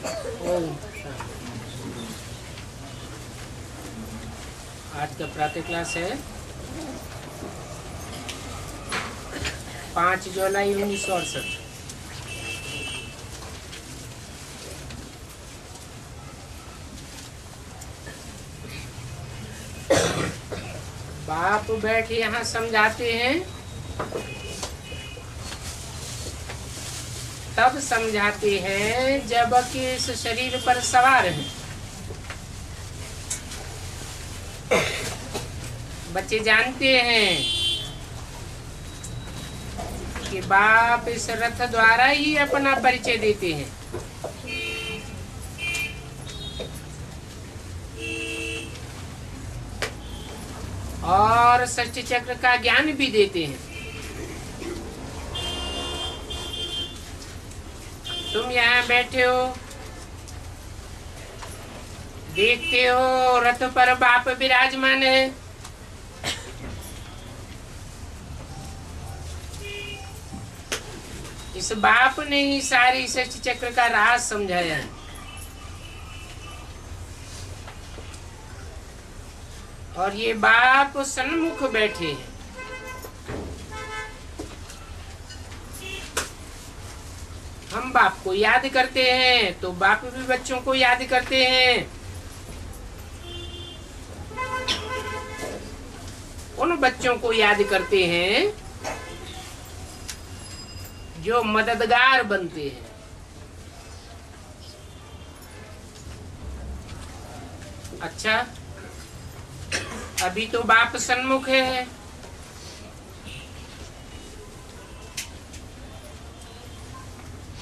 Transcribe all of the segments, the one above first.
ओम। आज का प्रातः क्लास है 5 जुलाई 1968। बाप बैठे यहाँ समझाते हैं, तब समझाते हैं जब कि इस शरीर पर सवार हैं। बच्चे जानते हैं कि बाप इस रथ द्वारा ही अपना परिचय देते हैं और षष्ठी चक्र का ज्ञान भी देते हैं। तुम यहाँ बैठे हो, देखते हो रथ पर बाप विराजमान है। इस बाप ने ही सारी षष्ठी चक्र का राज समझाया है। और ये बाप सन्मुख बैठे हैं। हम बाप को याद करते हैं तो बाप भी बच्चों को याद करते हैं। उन बच्चों को याद करते हैं जो मददगार बनते हैं। अच्छा, अभी तो बाप सन्मुख है,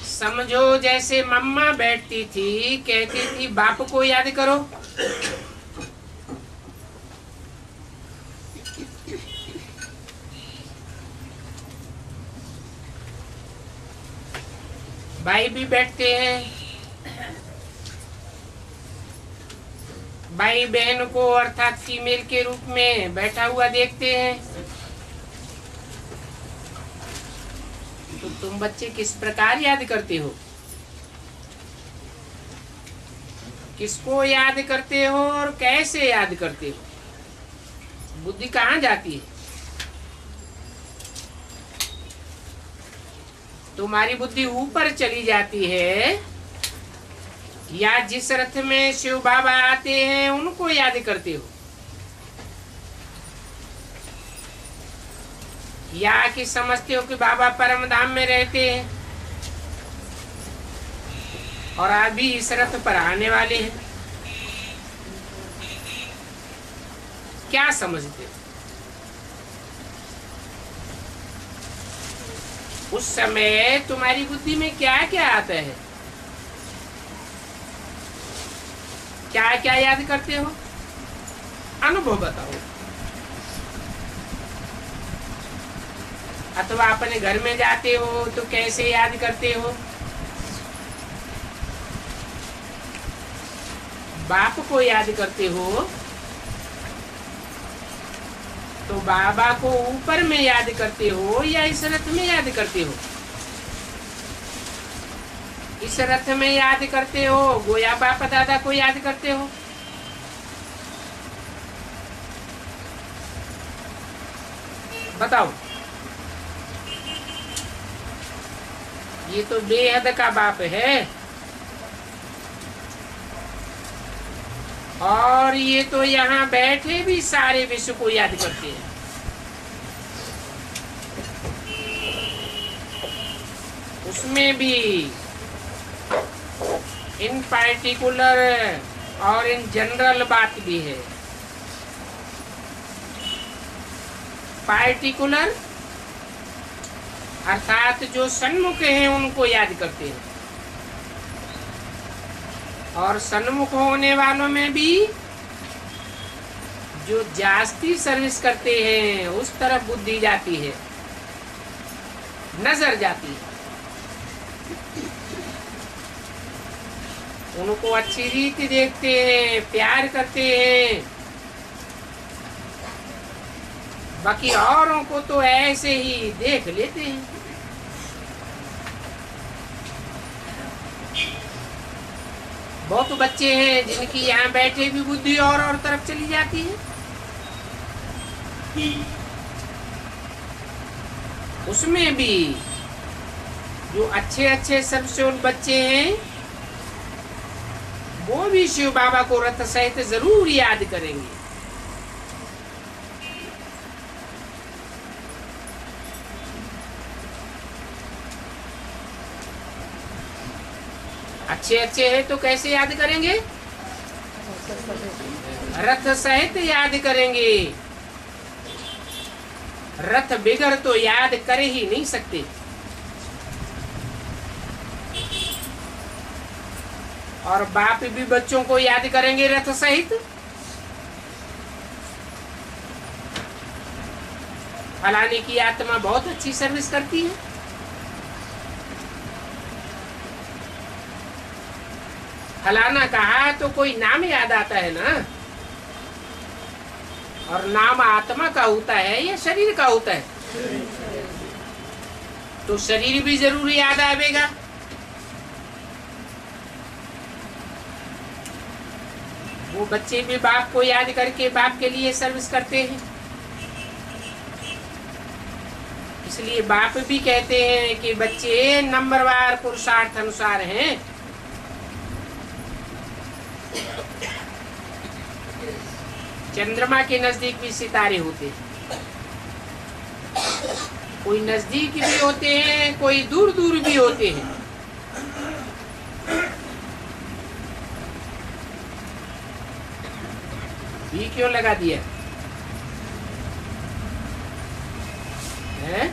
समझो जैसे मम्मा बैठती थी, कहती थी बाप को याद करो। भाई भी बैठते हैं, भाई बहन को अर्थात फीमेल के रूप में बैठा हुआ देखते हैं। तो तुम बच्चे किस प्रकार याद करते हो? किसको याद करते हो और कैसे याद करते हो? बुद्धि कहाँ जाती है? तुम्हारी बुद्धि ऊपर चली जाती है या जिस रथ में शिव बाबा आते हैं उनको याद करते हो, या कि समझते हो कि बाबा परम धाम में रहते हैं और अभी इस रथ पर आने वाले हैं? क्या समझते हो? उस समय तुम्हारी बुद्धि में क्या क्या आता है? क्या क्या याद करते हो? अनुभव बताओ। अथवा अपने घर में जाते हो तो कैसे याद करते हो? बाप को याद करते हो तो बाबा को ऊपर में याद करते हो या इस रथ में याद करते हो? इस रथ में याद करते हो, गोया बाप दादा को याद करते हो? बताओ। ये तो बेहद का बाप है और ये तो यहाँ बैठे भी सारे विश्व को याद करते हैं। उसमें भी इन पार्टिकुलर और इन जनरल बात भी है। पार्टिकुलर अर्थात जो सन्मुख हैं उनको याद करते हैं और सन्मुख होने वालों में भी जो जास्ती सर्विस करते हैं उस तरफ बुद्धि जाती है, नजर जाती है। उनको अच्छी रीति देखते हैं, प्यार करते हैं। बाकी औरों को तो ऐसे ही देख लेते हैं। बहुत बच्चे हैं जिनकी यहाँ बैठे भी बुद्धि और तरफ चली जाती है। उसमें भी जो अच्छे अच्छे सबसे बच्चे हैं वो भी शिव बाबा को रथ सहित जरूर याद करेंगे। अच्छे अच्छे हैं तो कैसे याद करेंगे? रथ सहित याद करेंगे। रथ बिगड़ तो याद कर ही नहीं सकते। और बाप भी बच्चों को याद करेंगे रथ सहित। फलाने की आत्मा बहुत अच्छी सर्विस करती है। फलाना कहा तो कोई नाम याद आता है ना। और नाम आत्मा का होता है या शरीर का होता है? तो शरीर भी जरूर याद आवेगा। वो बच्चे भी बाप को याद करके बाप के लिए सर्विस करते हैं। इसलिए बाप भी कहते हैं कि बच्चे नंबरवार पुरुषार्थ अनुसार हैं। चंद्रमा के नजदीक भी सितारे होते हैं। कोई नजदीक भी होते हैं, कोई दूर दूर भी होते हैं। भी क्यों लगा दिया है?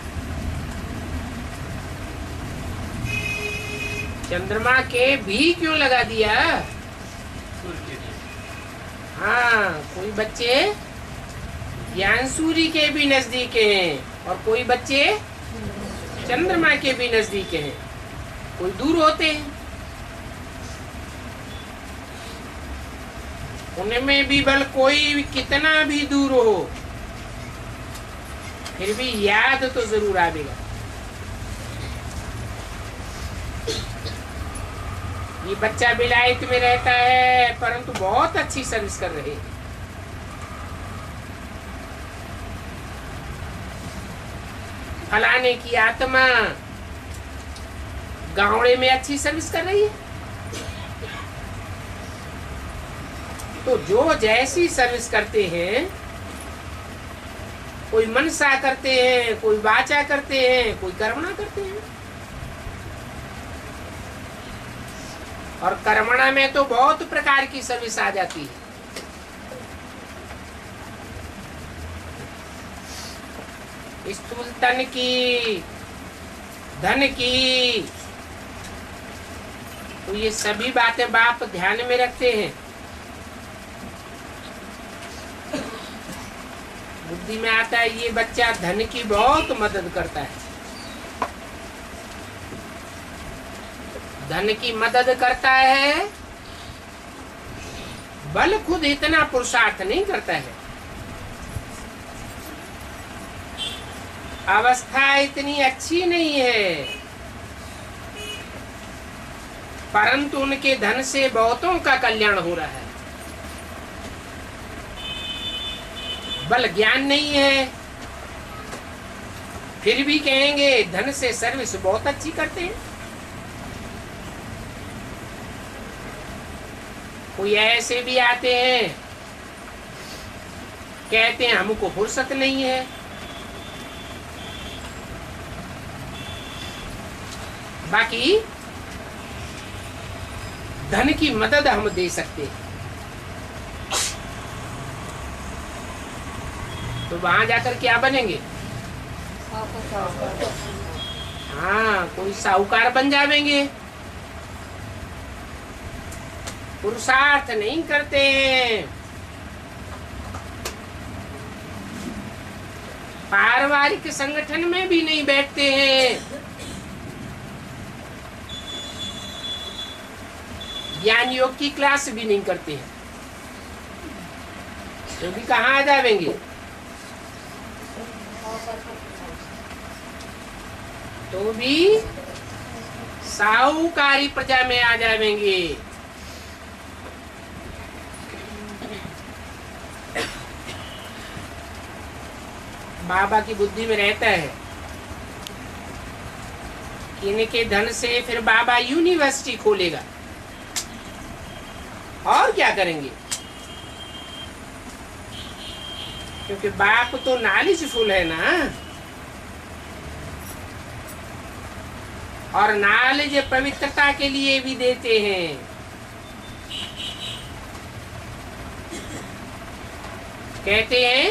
चंद्रमा के भी क्यों लगा दिया? हाँ, कोई बच्चे ज्ञान सूर्य के भी नजदीक हैं और कोई बच्चे चंद्रमा के भी नजदीक हैं, कोई दूर होते हैं। उनमें भी बल कोई कितना भी दूर हो फिर भी याद तो जरूर आवेगा। ये बच्चा विलायत में रहता है परंतु बहुत अच्छी सर्विस कर रहे हैं। फलाने की आत्मा गावड़े में अच्छी सर्विस कर रही है। तो जो जैसी सर्विस करते हैं, कोई मनसा करते हैं, कोई वाचा करते हैं, कोई कर्मणा करते हैं। और कर्मणा में तो बहुत प्रकार की सर्विस आ जाती है। स्थूल तन की, धन की, तो ये सभी बातें बाप ध्यान में रखते हैं। बुद्धि में आता है ये बच्चा धन की बहुत मदद करता है, धन की मदद करता है, बल खुद इतना पुरुषार्थ नहीं करता है। अवस्था इतनी अच्छी नहीं है परंतु उनके धन से बहुतों का कल्याण हो रहा है। बल ज्ञान नहीं है फिर भी कहेंगे धन से सर्विस बहुत अच्छी करते हैं। कोई ऐसे भी आते हैं कहते हैं हमको फुर्सत नहीं है। बाकी धन की मदद हम दे सकते हैं। तो वहां जाकर क्या बनेंगे? हाँ, कोई साहूकार बन जाएंगे। पुरुषार्थ नहीं करते हैं, पारिवारिक संगठन में भी नहीं बैठते हैं, ज्ञान योग की क्लास भी नहीं करते हैं, तो भी कहाँ आ जाएंगे? तो भी साहूकारी प्रजा में आ जाएंगे। बाबा की बुद्धि में रहता है कि इनके धन से फिर बाबा यूनिवर्सिटी खोलेगा, और क्या करेंगे, क्योंकि बाप तो नॉलेजफुल है ना, और नॉलेज पवित्रता के लिए भी देते हैं। कहते हैं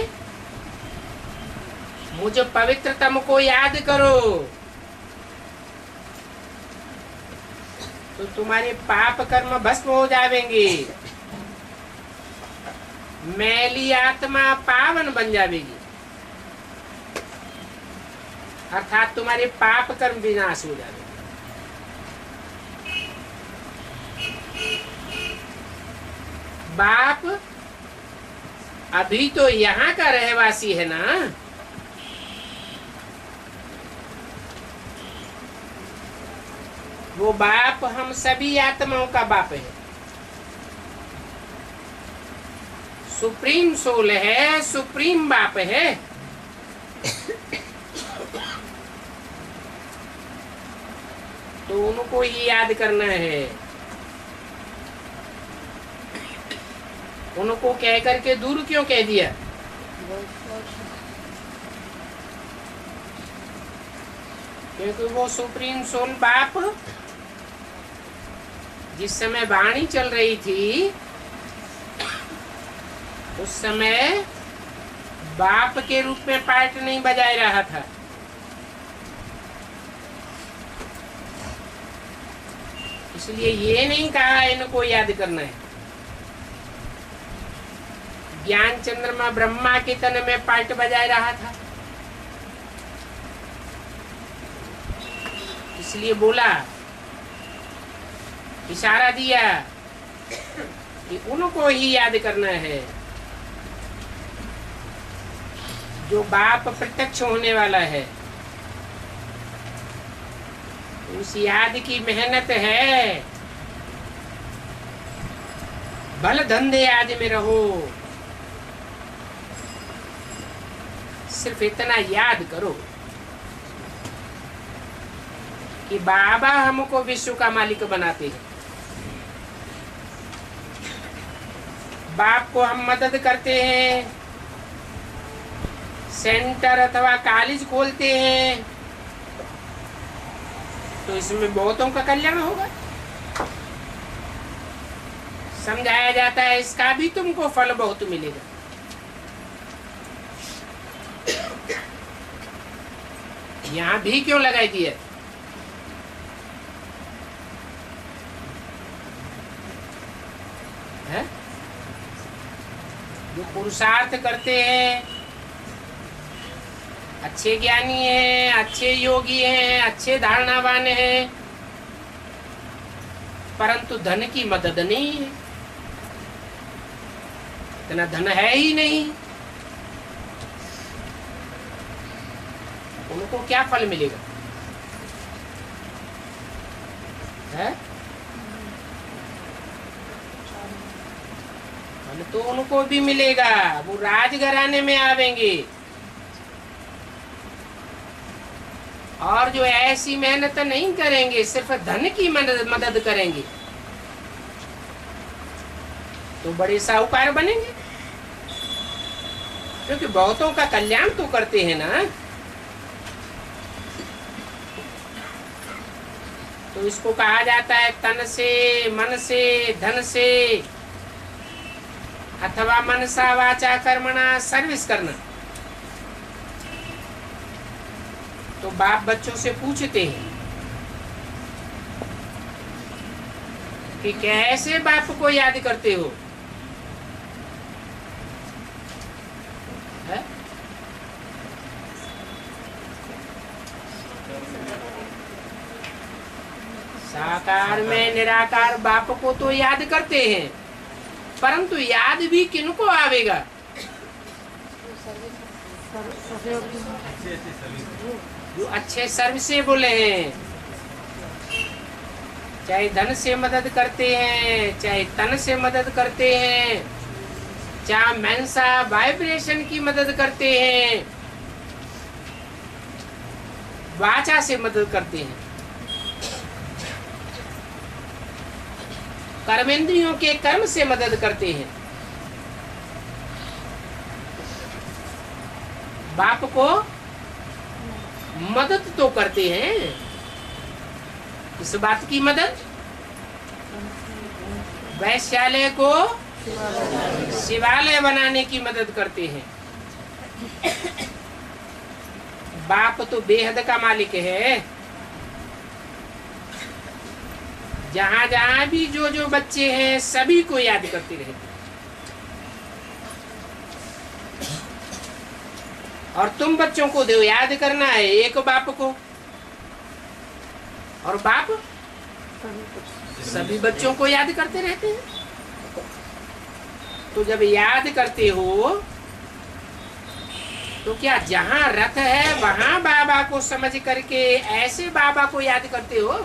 मुझे पवित्रतम को याद करो तो तुम्हारे पाप कर्म भस्म हो जाएंगे, मैली आत्मा पावन बन जाएगी, अर्थात तुम्हारे पाप कर्म विनाश हो जाएंगे। बाप अभी तो यहाँ का रहवासी है ना, वो बाप हम सभी आत्माओं का बाप है, सुप्रीम सोल है, सुप्रीम बाप है। तो उनको ही याद करना है, उनको कह करके दूर क्यों कह दिया? क्योंकि वो सुप्रीम सोल बाप जिस समय वाणी चल रही थी उस समय बाप के रूप में पार्ट नहीं बजाए रहा था, इसलिए ये नहीं कहा इनको याद करना है। ज्ञान चंद्रमा ब्रह्मा के तन में पार्ट बजाए रहा था, इसलिए बोला, इशारा दिया कि उनको ही याद करना है जो बाप प्रत्यक्ष होने वाला है। उस याद की मेहनत है, भल धंधे आज में रहो, सिर्फ इतना याद करो कि बाबा हमको विश्व का मालिक बनाते हैं, बाप को हम मदद करते हैं, सेंटर अथवा कॉलेज खोलते हैं, तो इसमें बहुतों का कल्याण होगा। समझाया जाता है इसका भी तुमको फल बहुत मिलेगा। यहाँ भी क्यों लगाई दिया? है जो पुरुषार्थ करते हैं, अच्छे ज्ञानी हैं, अच्छे योगी हैं, अच्छे धारणावान हैं, परंतु धन की मदद नहीं है, इतना धन है ही नहीं, उनको क्या फल मिलेगा? है फल तो उनको भी मिलेगा, वो राजघराने में आवेंगे, और जो ऐसी मेहनत नहीं करेंगे, सिर्फ धन की मदद करेंगे, तो बड़े साहूकार बनेंगे, क्योंकि बहुतों का कल्याण तो करते हैं ना। तो इसको कहा जाता है तन से, मन से, धन से, अथवा मनसा वाचा कर्मणा सर्विस करना। तो बाप बच्चों से पूछते हैं कि कैसे बाप को याद करते हो? है? साकार में निराकार बाप को तो याद करते हैं, परंतु याद भी किनको आवेगा? जो अच्छे सर्व से बोले हैं, चाहे धन से मदद करते हैं, चाहे तन से मदद करते हैं, चाहे मनसा वाइब्रेशन की मदद करते हैं, वाचा से मदद करते हैं, कर्मेंद्रियों के कर्म से मदद करते हैं। बाप को मदद तो करते हैं, इस बात की मदद, वैश्यालय को शिवालय बनाने की मदद करते हैं। बाप तो बेहद का मालिक है। जहां जहां भी जो जो बच्चे हैं सभी को याद करते रहते हैं। और तुम बच्चों को दो याद करना है एक बाप को, और बाप सभी बच्चों को याद करते रहते हैं। तो जब याद करते हो तो क्या जहां रथ है वहां बाबा को समझ करके ऐसे बाबा को याद करते हो?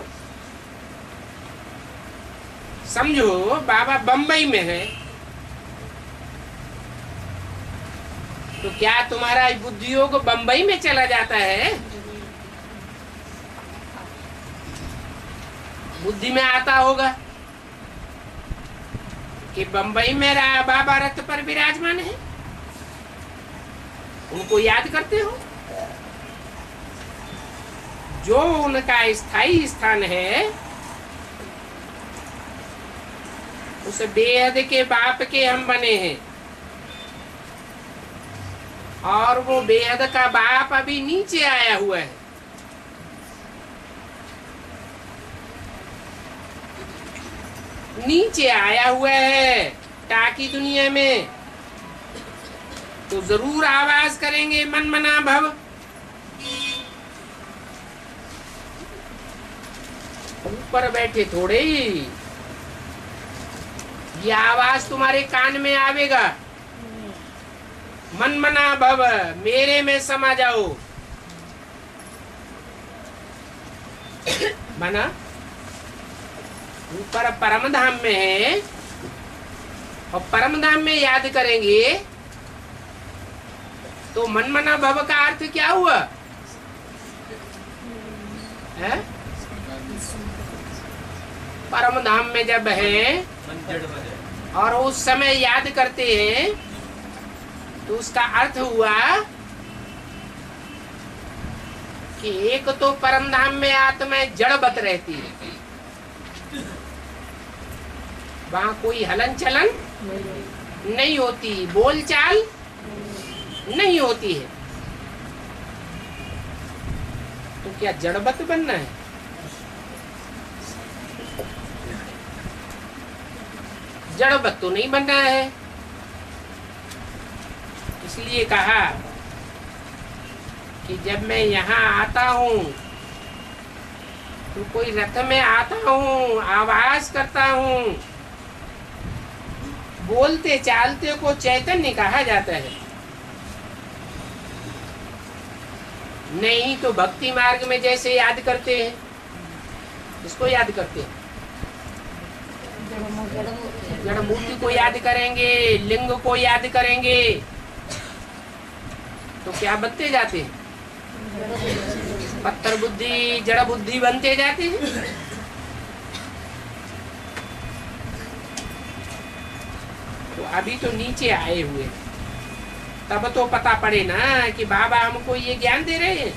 समझो बाबा बंबई में है, तो क्या तुम्हारा बुद्धि योग बंबई में चला जाता है? बुद्धि में आता होगा कि बंबई में बाबा रथ पर विराजमान है, उनको याद करते हो। जो उनका स्थायी स्थान है उस बेहद के बाप के हम बने हैं, और वो बेहद का बाप अभी नीचे आया हुआ है। नीचे आया हुआ है टाकी दुनिया में, तो जरूर आवाज करेंगे मन मना भव। ऊपर बैठे थोड़े ही ये आवाज तुम्हारे कान में आवेगा, मन मना भव, मेरे में समा जाओ। मना ऊपर परम धाम में है, और परम धाम में याद करेंगे तो मन मना भव का अर्थ क्या हुआ है? परम धाम में जब है और उस समय याद करते हैं तो उसका अर्थ हुआ कि एक तो परम धाम में आत्मा जड़वत रहती है, वहां कोई हलन चलन नहीं होती, बोलचाल नहीं होती है। तो क्या जड़वत बनना है? जड़वत तो नहीं बनना है। इसलिए कहा कि जब मैं यहाँ आता हूँ तो कोई रथ में आता हूँ, आवाज करता हूँ, बोलते चालते को चैतन्य कहा जाता है। नहीं तो भक्ति मार्ग में जैसे याद करते हैं, इसको याद करते हैं, जड़ मूर्ति को याद करेंगे, लिंग को याद करेंगे, तो क्या बनते जाते हैं? पत्थर बुद्धि, जड़ बुद्धि बनते जाते हैं। तो अभी तो नीचे आए हुए, तब तो पता पड़े ना कि बाबा हमको ये ज्ञान दे रहे हैं।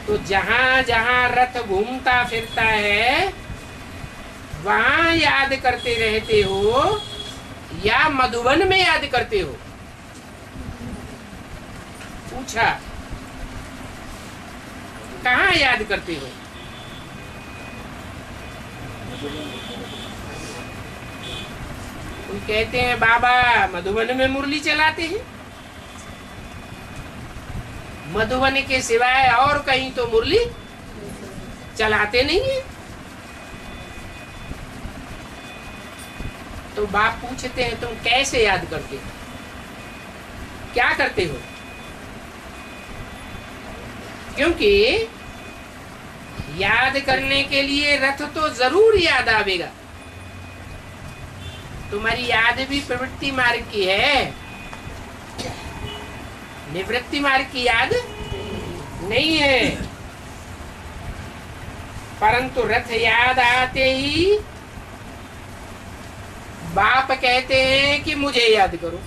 तो जहां जहां रथ घूमता फिरता है वहां याद करते रहते हो या मधुबन में याद करते हो? पूछा, कहाँ याद करते हो? कोई कहते हैं बाबा मधुबन में मुरली चलाते हैं, मधुबन के सिवाय और कहीं तो मुरली चलाते नहीं है। तो बाप पूछते हैं तुम कैसे याद करते हो, क्या करते हो? क्योंकि याद करने के लिए रथ तो जरूर याद आवेगा। तुम्हारी याद भी प्रवृत्ति मार्ग की है, निवृत्ति मार्ग की याद नहीं है, परंतु रथ याद आते ही बाप कहते हैं कि मुझे याद करो।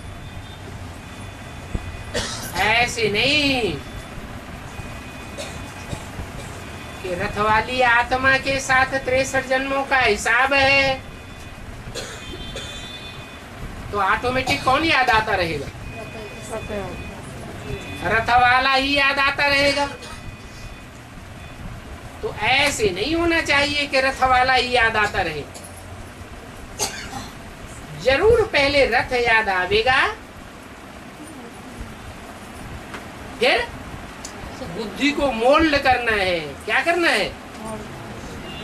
ऐसे नहीं कि रथ वाली आत्मा के साथ 63 जन्मों का हिसाब है तो ऑटोमेटिक कौन याद आता रहेगा? रथ वाला ही याद आता रहेगा। तो ऐसे नहीं होना चाहिए कि रथ वाला ही याद आता रहे। जरूर पहले रथ याद आवेगा, फिर बुद्धि को मोल्ड करना है। क्या करना है?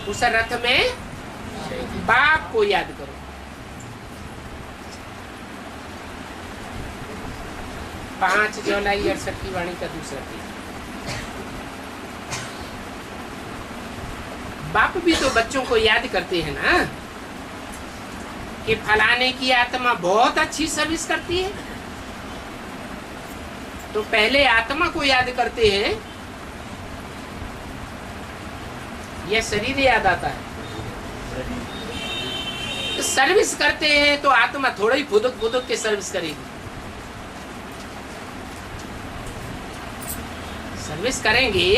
उस रथ में बाप को याद करो। पांच जुलाई 68 की वाणी का दूसरा पेज। बाप भी तो बच्चों को याद करते हैं ना कि फलाने की आत्मा बहुत अच्छी सर्विस करती है, तो पहले आत्मा को याद करते हैं यह शरीर याद आता है। तो सर्विस करते हैं तो आत्मा थोड़ा ही फुदक फुदक के सर्विस करेगी। सर्विस करेंगे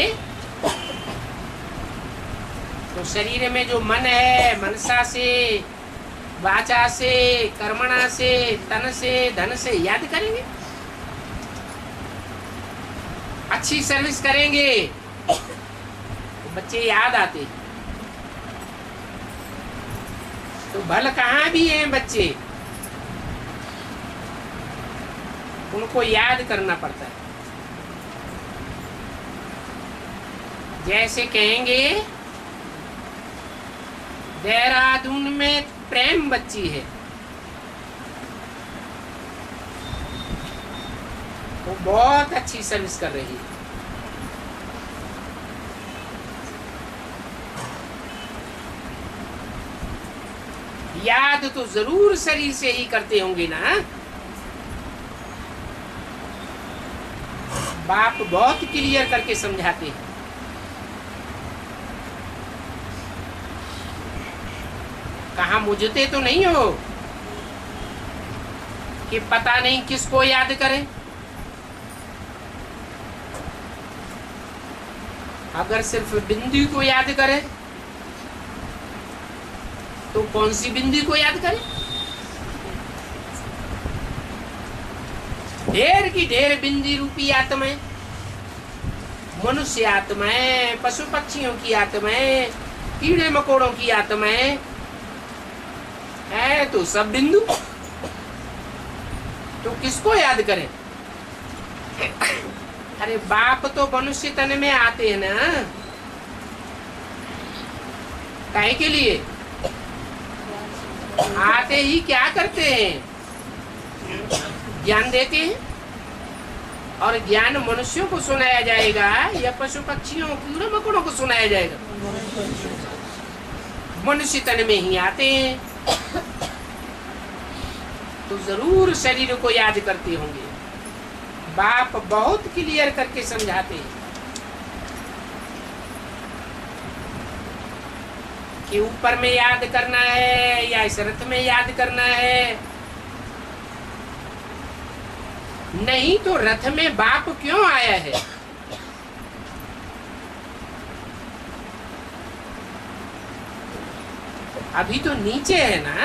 तो शरीर में जो मन है, मनसा से, वाचा से, कर्मणा से, तन से, धन से याद करेंगे। अच्छी सर्विस करेंगे तो बच्चे याद आते हैं। तो भल कहाँ भी हैं बच्चे, उनको याद करना पड़ता है। जैसे कहेंगे देहरादून में प्रेम बच्ची है, वो बहुत अच्छी सर्विस कर रही है। याद तो जरूर शरीर से ही करते होंगे ना। बाप बहुत क्लियर करके समझाते हैं। कहा मुझते तो नहीं हो कि पता नहीं किसको याद करें। अगर सिर्फ बिंदु को याद करें तो कौन सी बिंदु को याद करें? ढेर की ढेर बिंदु रूपी आत्माएं, मनुष्य आत्माएं, पशु पक्षियों की आत्माएं, कीड़े मकोड़ों की आत्माएं है, तो सब बिंदु। तो किसको याद करें? अरे बाप तो मनुष्य तन में आते हैं ना, काहे के लिए आते ही क्या करते हैं? ज्ञान देते हैं। और ज्ञान मनुष्यों को सुनाया जाएगा या पशु पक्षियों, कीड़े मकोड़ों को सुनाया जाएगा? मनुष्य तन में ही आते हैं, तो जरूर शरीर को याद करते होंगे। बाप बहुत क्लियर करके समझाते हैं कि ऊपर में याद करना है या इस रथ में याद करना है। नहीं तो रथ में बाप क्यों आया है? अभी तो नीचे है ना।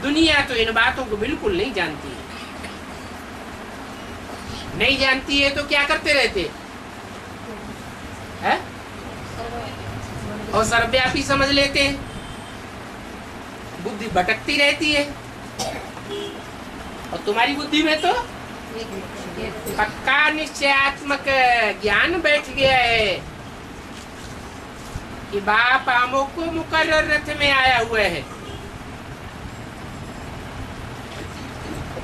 दुनिया तो इन बातों को बिल्कुल नहीं जानती है। नहीं जानती है तो क्या करते रहते हैं? और सर्वव्यापी समझ लेते हैं। बुद्धि भटकती रहती है। और तुम्हारी बुद्धि में तो पक्का निश्चयात्मक ज्ञान बैठ गया है कि बाप आमों को मुकर्रर रथ में आया हुआ है।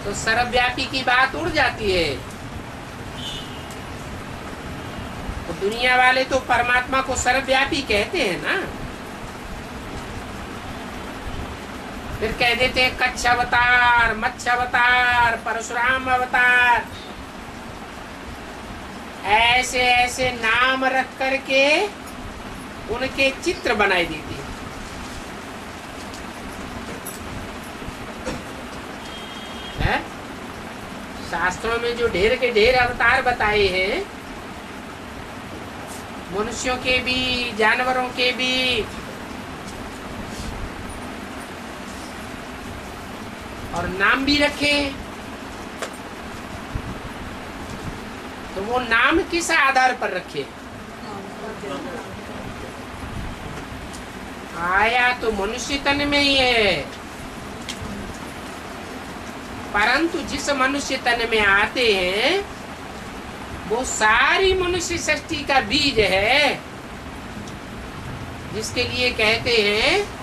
तो सर्वव्यापी की बात उड़ जाती है। तो दुनिया वाले तो परमात्मा को सर्वव्यापी कहते हैं ना। फिर कह देते हैं कच्छ अवतार, मत्स्य अवतार, परशुराम अवतार, ऐसे ऐसे नाम रख करके उनके चित्र बनाई देती है। शास्त्रों में जो ढेर के ढेर अवतार बताए हैं, मनुष्यों के भी, जानवरों के भी, और नाम भी रखे, तो वो नाम किस आधार पर रखे? आया तो मनुष्य तन में ही है, परंतु जिस मनुष्य तन में आते हैं वो सारी मनुष्य सृष्टि का बीज है, जिसके लिए कहते हैं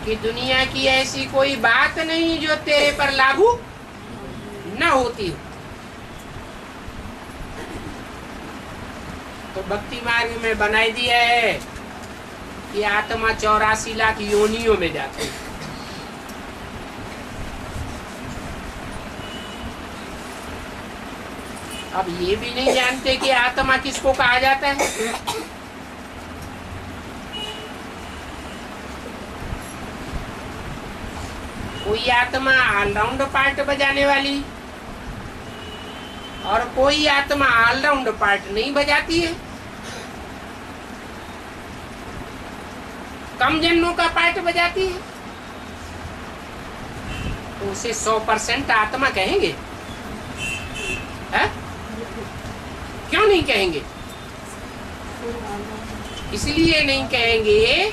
कि दुनिया की ऐसी कोई बात नहीं जो तेरे पर लागू न होती हो। तो भक्ति मार्ग में बनाई दिया है कि आत्मा 84 लाख योनियों में जाती है। अब ये भी नहीं जानते कि आत्मा किसको कहा जाता है। कोई आत्मा ऑलराउंड पार्ट बजाने वाली और कोई आत्मा ऑलराउंड पार्ट नहीं बजाती है। कम जन्मों का पार्ट बजाती है, तो उसे 100% आत्मा कहेंगे? है? क्यों नहीं कहेंगे? इसलिए नहीं कहेंगे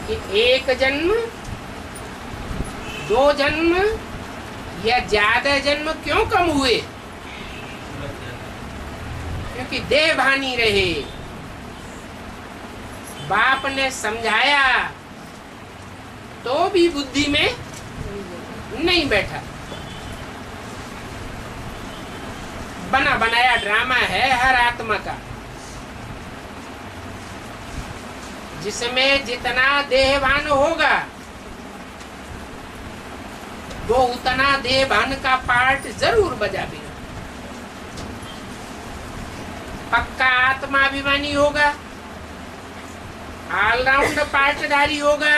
कि एक जन्म, 2 जन्म या ज्यादा जन्म क्यों कम हुए? क्योंकि देह भानी रहे। बाप ने समझाया तो भी बुद्धि में नहीं बैठा। बना बनाया ड्रामा है हर आत्मा का, जिसमें जितना देहभान होगा वो उतना देहभान का पार्ट जरूर बजाएगा। पक्का आत्माभिमानी होगा, ऑलराउंड पार्टधारी होगा,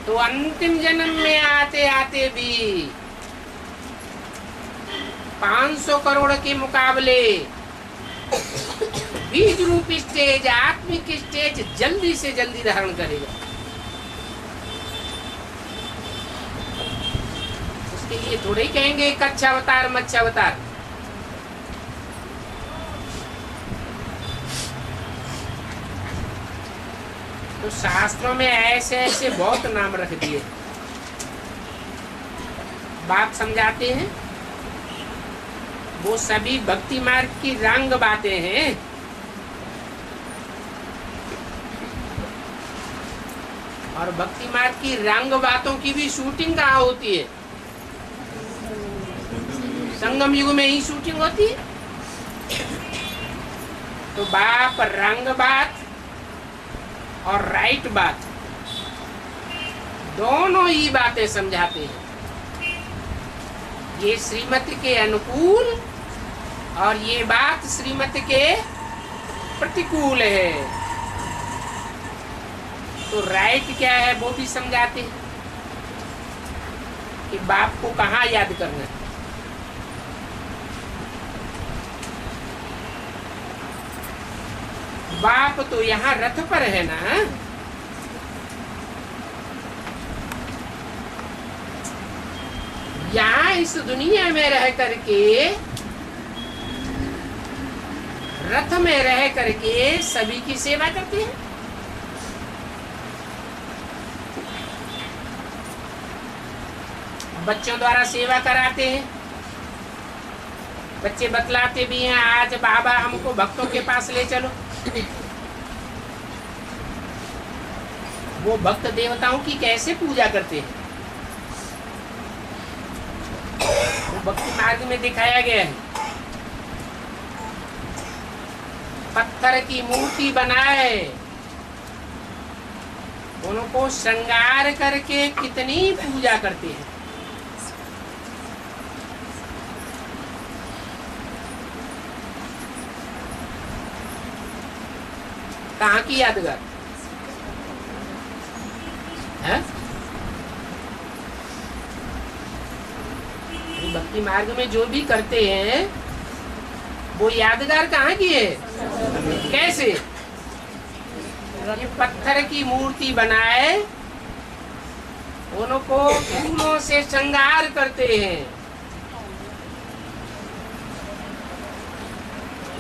तो अंतिम जन्म में आते आते भी 500 करोड़ के मुकाबले बीज रूप स्टेज, आत्मिक स्टेज जल्दी से जल्दी धारण करेगा। उसके लिए थोड़े ही कहेंगे कच्छ अवतार, मत्स्य अवतार। तो शास्त्रों में ऐसे ऐसे बहुत नाम रख दिए। बात समझाते हैं, वो सभी भक्ति मार्ग की रंग बातें हैं। और भक्ति मार्ग की रंग बातों की भी शूटिंग कहाँ होती है? संगम युग में ही शूटिंग होती है। तो बाप रंग बात और राइट बात दोनों ही बातें समझाते हैं। ये श्रीमत के अनुकूल और ये बात श्रीमत के प्रतिकूल है। तो राइट क्या है वो भी समझाते हैं कि बाप को कहाँ याद करना है। बाप तो यहाँ रथ पर है ना। यहाँ इस दुनिया में रह करके, रथ में रह करके सभी की सेवा करते हैं। बच्चों द्वारा सेवा कराते हैं। बच्चे बतलाते भी हैं, आज बाबा हमको भक्तों के पास ले चलो। वो भक्त देवताओं की कैसे पूजा करते हैं वो भक्ति मार्ग में दिखाया गया है। पत्थर की मूर्ति बनाए, उनको श्रृंगार करके कितनी पूजा करते हैं। कहाँ की यादगार है? भक्ति मार्ग में जो भी करते हैं वो यादगार कहाँ की है? कैसे? ये पत्थर की मूर्ति बनाए, उनको फूलों से श्रृंगार करते हैं,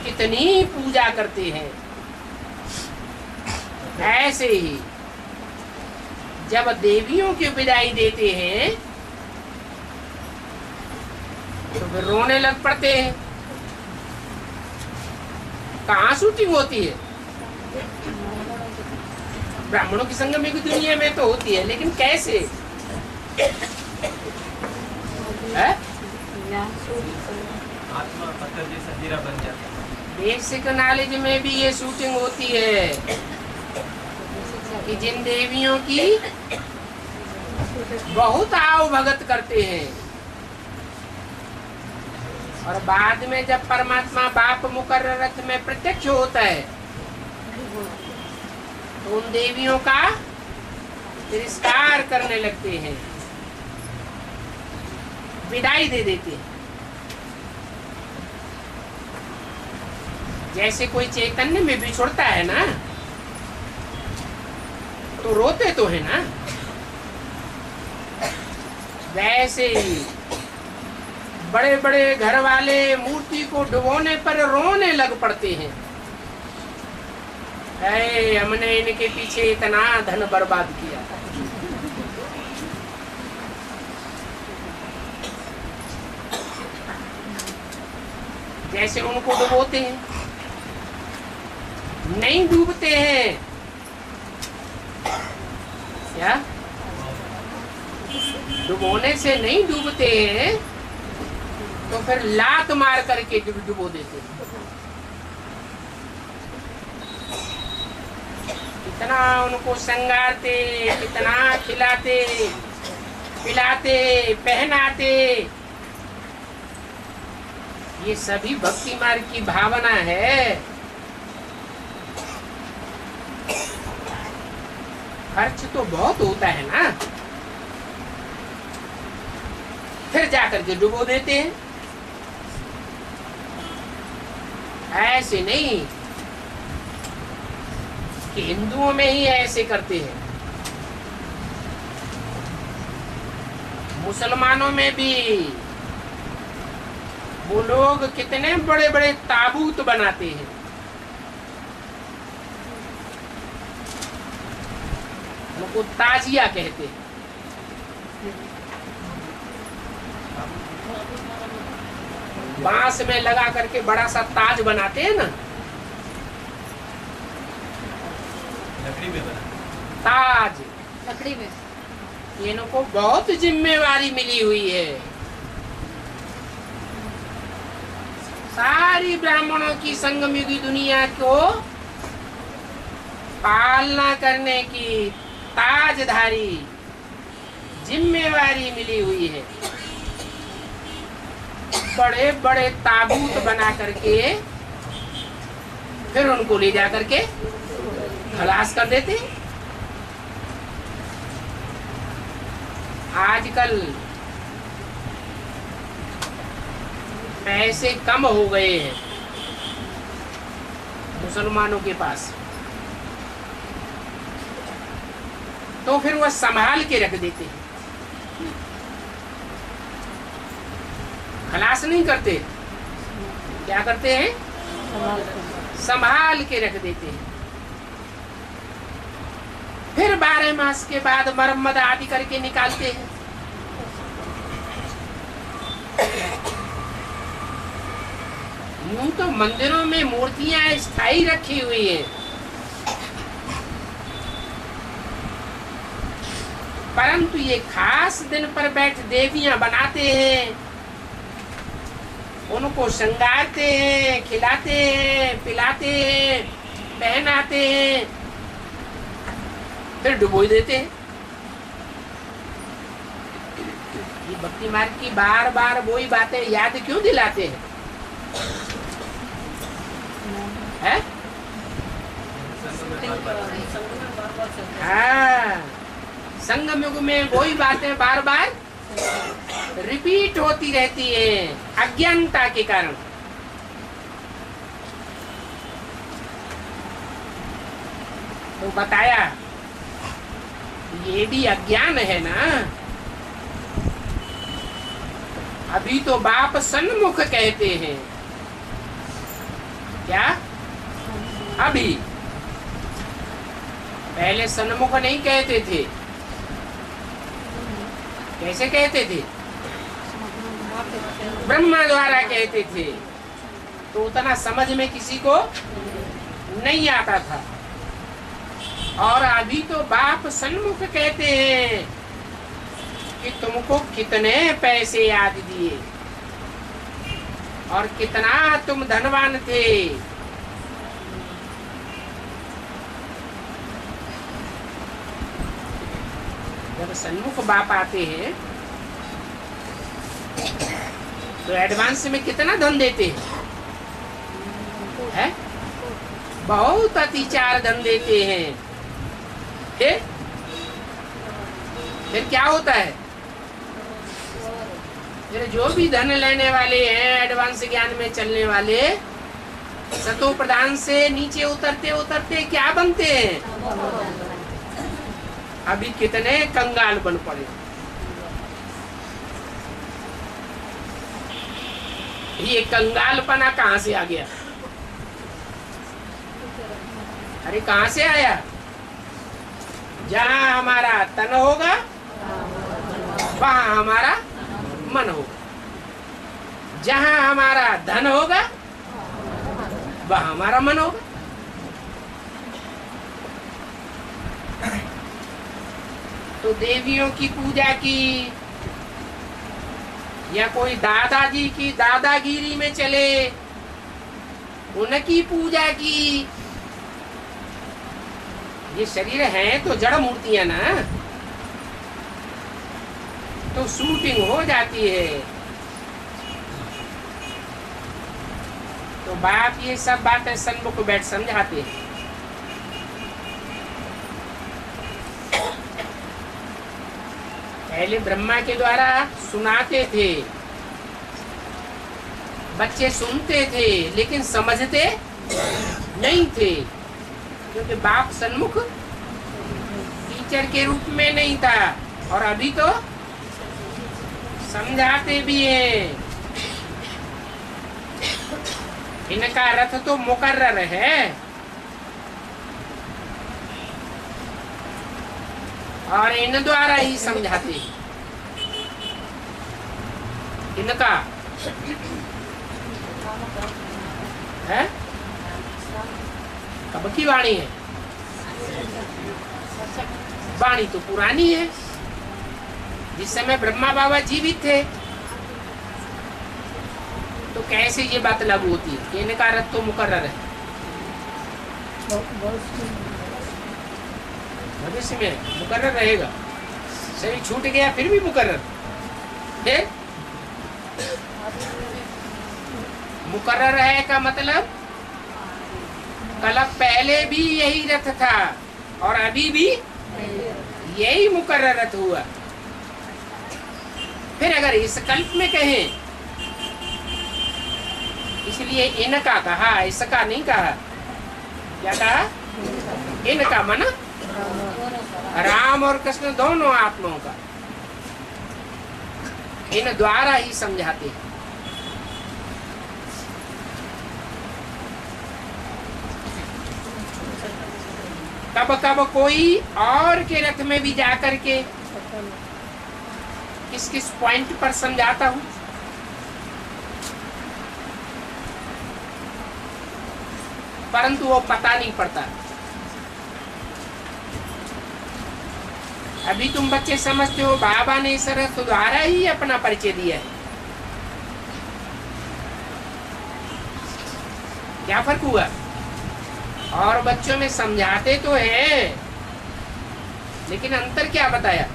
कितनी पूजा करते हैं। ऐसे ही जब देवियों की विदाई देते हैं तो फिर रोने लग पड़ते हैं। कहाँ शूटिंग होती है? ब्राह्मणों की संगम की दुनिया में तो होती है, लेकिन कैसे है? आत्मा पत्थर जैसा हीरा बन जाता है। बेसिक नॉलेज में भी ये शूटिंग होती है कि जिन देवियों की बहुत आओ भगत करते हैं और बाद में जब परमात्मा बाप मुकर्रर रथ में प्रत्यक्ष होता है तो उन देवियों का तिरस्कार करने लगते हैं, विदाई दे देते हैं। जैसे कोई चैतन्य में बिछुड़ता है ना तो रोते तो है ना, वैसे ही बड़े बड़े घर वाले मूर्ति को डुबोने पर रोने लग पड़ते हैं। हमने इनके पीछे इतना धन बर्बाद किया। जैसे उनको डुबोते हैं, नहीं डूबते हैं क्या? डुबोने से नहीं डूबते हैं तो फिर लात मार करके डुबो देते हैं। कितना उनको श्रृंगारते, कितना खिलाते पिलाते पहनाते, ये सभी भक्ति मार्ग की भावना है। खर्च तो बहुत होता है ना, फिर जाकर के डुबो देते हैं। ऐसे नहीं कि हिंदुओं में ही ऐसे करते हैं, मुसलमानों में भी वो लोग कितने बड़े बड़े ताबूत बनाते हैं। उनको ताजिया कहते हैं। बांस में लगा करके बड़ा सा ताज बनाते हैं ना, लकड़ी में बना ताज। लकड़ी में इनको बहुत जिम्मेवारी मिली हुई है। सारी ब्राह्मणों की संगमयुगी दुनिया को पालना करने की ताजधारी जिम्मेवारी मिली हुई है। बड़े बड़े ताबूत बना करके फिर उनको ले जा करके खलास कर देते। आजकल पैसे कम हो गए हैं मुसलमानों के पास, तो फिर वह संभाल के रख देते हैं, खलास नहीं करते। क्या करते हैं? संभाल के रख देते हैं। फिर 12 मास के बाद मरम्मत आदि करके निकालते हैं। यूं तो मंदिरों में मूर्तियां स्थायी रखी हुई हैं, परंतु ये खास दिन पर बैठ देवियां बनाते हैं, उनको श्रृंगारते हैं, खिलाते हैं, पिलाते हैं, पहनाते हैं, फिर डुबो देते हैं। ये भक्ति मार्ग की बार बार वही बातें याद क्यों दिलाते हैं? है? हाँ, संगम युग में वही बातें बार बार रिपीट होती रहती है अज्ञानता के कारण। तो बताया ये भी अज्ञान है ना। अभी तो बाप सन्मुख कहते हैं। क्या? अभी पहले सन्मुख नहीं कहते थे। कैसे कहते थे? ब्रह्मा द्वारा कहते थे, तो उतना समझ में किसी को नहीं आता था। और अभी तो बाप सन्मुख कहते हैं कि तुमको कितने पैसे याद दिए और कितना तुम धनवान थे। जब सन्मुख बाप आते हैं तो एडवांस में कितना धन देते हैं? बहुत अतिचार धन देते हैं। फिर क्या होता है? फिर जो भी धन लेने वाले हैं, एडवांस ज्ञान में चलने वाले, सतो प्रधान से नीचे उतरते उतरते क्या बनते हैं? अभी कितने कंगाल बन पड़े। ये कंगालपना कहां से आ गया? अरे कहां से आया? जहां हमारा तन होगा वहां हमारा मन होगा, जहां हमारा धन होगा वहां हमारा मन होगा। तो देवियों की पूजा की या कोई दादाजी की दादागिरी में चले, उनकी पूजा की। ये शरीर है तो जड़ मूर्तियां ना, तो शूटिंग हो जाती है। तो बाप ये सब बातें सन्मुख बैठ समझाते हैं। पहले ब्रह्मा के द्वारा सुनाते थे, बच्चे सुनते थे लेकिन समझते नहीं थे, क्योंकि बाप सन्मुख टीचर के रूप में नहीं था। और अभी तो समझाते भी हैं। इनका रथ तो मुकर्रर है और इन द्वारा ही समझाते। इनका है कब की वाणी है? वाणी तो पुरानी है, जिस समय ब्रह्मा बाबा जीवित थे। तो कैसे ये बात लागू होती है कि इनका रथ तो मुकर्रर है? भविष्य में मुकर्रर रहेगा। शरीर छूट गया फिर भी मुकर्रर है। मुकर्रर है का मतलब कल पहले भी यही रथ था और अभी भी यही मुकर्रर रथ हुआ। फिर अगर इस कल्प में कहें, इसलिए इनका कहा, इसका नहीं कहा। क्या कहा? इनका माना राम और कृष्ण दोनों आत्माओं का। इन द्वारा ही समझाते हैं। कब कब कोई और के रथ में भी जाकर के किस किस पॉइंट पर समझाता हूं, परंतु वो पता नहीं पड़ता। अभी तुम बच्चे समझते हो बाबा ने इस रथ द्वारा ही अपना परिचय दिया है। क्या फर्क हुआ? और बच्चों में समझाते तो हैं, लेकिन अंतर क्या बताया?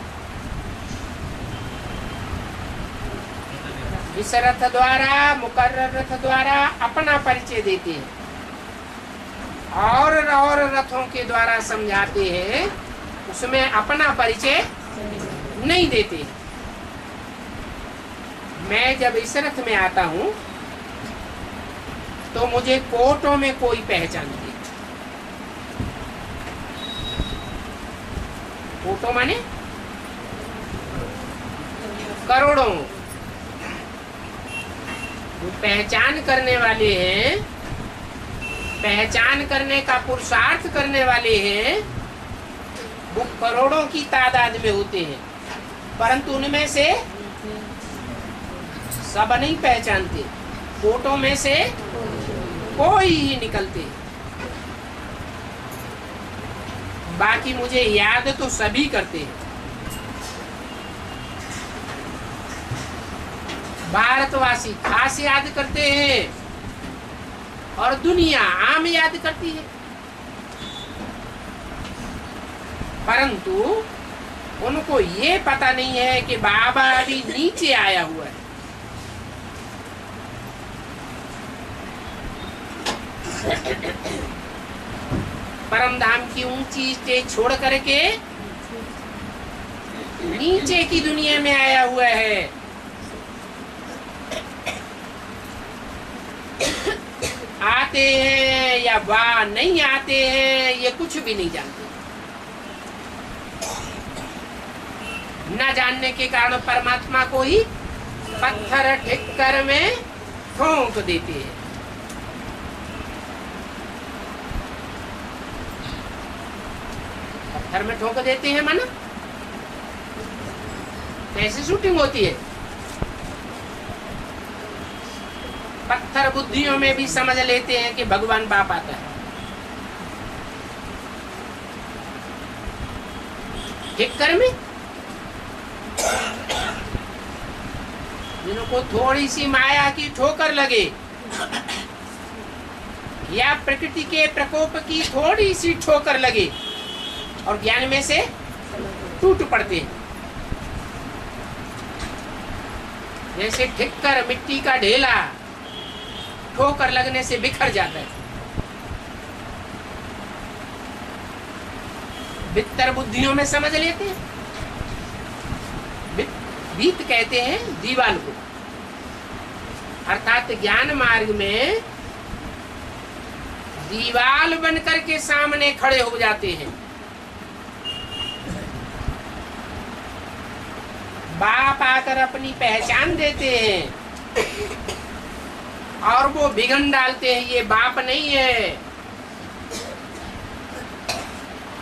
इस रथ द्वारा, मुकर्रर रथ द्वारा अपना परिचय देते हैं, और रथों के द्वारा समझाते हैं, उसमें अपना परिचय नहीं देते। मैं जब इस रथ में आता हूं तो मुझे कोटों में कोई पहचानती। कोटों माने करोड़ों। जो पहचान करने वाले हैं, पहचान करने का पुरुषार्थ करने वाले हैं, वो करोड़ों की तादाद में होते हैं, परंतु उनमें से सब नहीं पहचानते। कोटों में से कोई ही निकलते, बाकी मुझे याद तो सभी करते हैं। भारतवासी खास याद करते हैं और दुनिया आम याद करती है, परंतु उनको ये पता नहीं है कि बाबा अभी नीचे आया हुआ है। परम धाम की ऊंची स्टेज छोड़ करके नीचे की दुनिया में आया हुआ है। आते हैं या नहीं आते हैं, ये कुछ भी नहीं जानते। न जानने के कारण परमात्मा को ही पत्थर ठिक्कर में ठोंक देते हैं। पत्थर में ठोंक देते हैं माना कैसे शूटिंग होती है? पत्थर बुद्धियों में भी समझ लेते हैं कि भगवान बाप आता है। ठिक्कर में जिनको थोड़ी सी माया की ठोकर लगे या प्रकृति के प्रकोप की थोड़ी सी ठोकर लगे और ज्ञान में से टूट पड़ते हैं। जैसे ठिक्कर मिट्टी का ढेला ठोकर लगने से बिखर जाता है। बित्तर बुद्धियों में समझ लेते हैं। बीत कहते हैं दीवाल को, अर्थात ज्ञान मार्ग में दीवाल बनकर के सामने खड़े हो जाते हैं। बाप आकर अपनी पहचान देते हैं और वो बिगन डालते हैं, ये बाप नहीं है।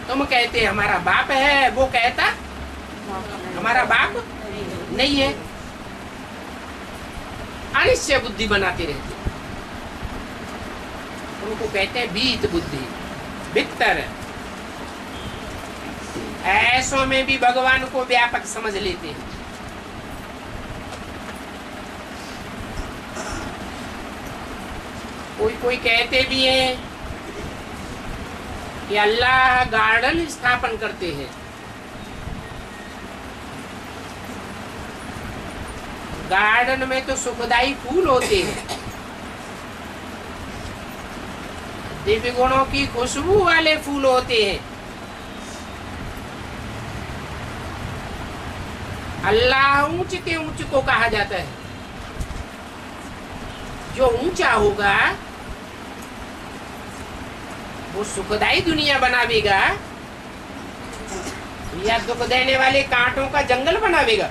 तुम कहते हमारा बाप है, वो कहता हमारा बाप नहीं है। अनिश्चय बुद्धि बनाते रहते, उनको कहते हैं बीत बुद्धि, बित्तर। ऐसों में भी भगवान को व्यापक समझ लेते हैं। कोई कहते भी हैं कि अल्लाह गार्डन स्थापन करते हैं। गार्डन में तो सुखदायी फूल होते हैं, दिव्य गुणों की खुशबू वाले फूल होते हैं। अल्लाह ऊंचते ऊंच को कहा जाता है। जो ऊंचा होगा वो सुखदायी दुनिया बनावेगा या दुख देने वाले कांटों का जंगल बनावेगा?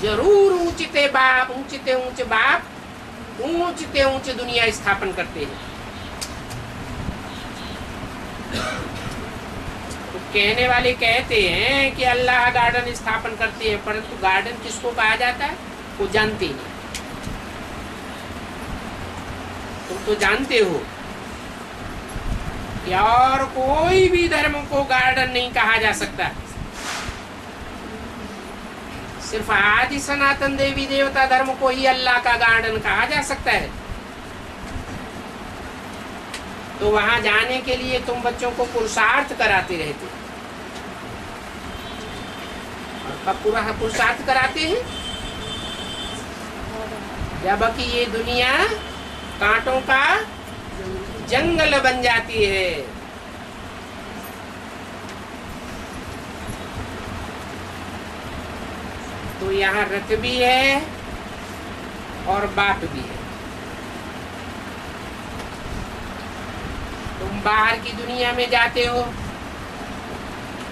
जरूर ऊंचते ऊंच बाप ऊंचते ऊंच दुनिया स्थापन करते हैं। तो कहने वाले कहते हैं कि अल्लाह गार्डन स्थापन करते हैं, परंतु गार्डन किसको कहा जाता है वो जानते नहीं। तुम तो जानते हो कि और कोई भी धर्म को गार्डन नहीं कहा जा सकता। सिर्फ आदि सनातन देवी देवता धर्म को ही अल्लाह का गार्डन कहा जा सकता है। तो वहां जाने के लिए तुम बच्चों को पुरुषार्थ कराते रहते, और कब पूरा पुरुषार्थ कराते हैं? जबकि ये दुनिया कांटों का जंगल बन जाती है। तो यहाँ रथ भी है और बाप भी है। तुम बाहर की दुनिया में जाते हो,